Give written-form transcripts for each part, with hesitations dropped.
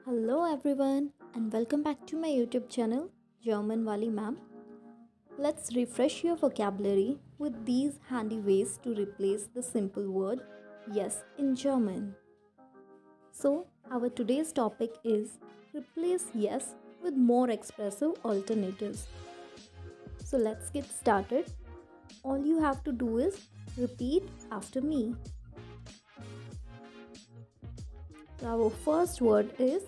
Hello everyone and welcome back to my YouTube channel German Wali Ma'am. Let's refresh your vocabulary with these handy ways to replace the simple word yes in German. So, our today's topic is replace yes with more expressive alternatives. So, let's get started. All you have to do is repeat after me. So, our first word is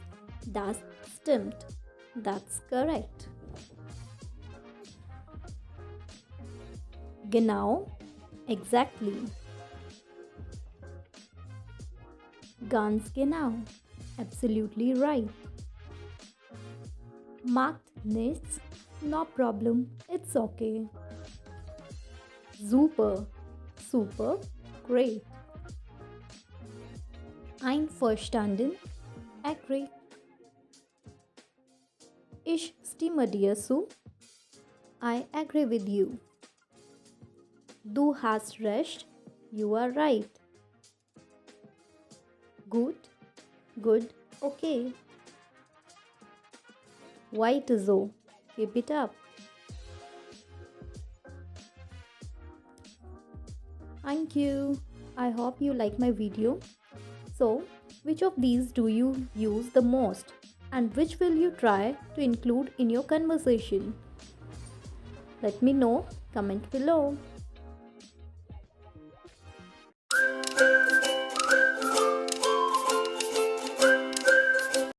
das stimmt. That's correct. Genau, exactly. Ganz genau, absolutely right. Macht nichts, no problem, it's okay. Super, super, great. Einverstanden, agree. Ich stimme dir zu, I agree with you. Du hast recht, you are right. Gut, good, okay. Weiter so, keep it up. Thank you. I hope you like my video. So, which of these do you use the most? And which will you try to include in your conversation? Let me know, comment below.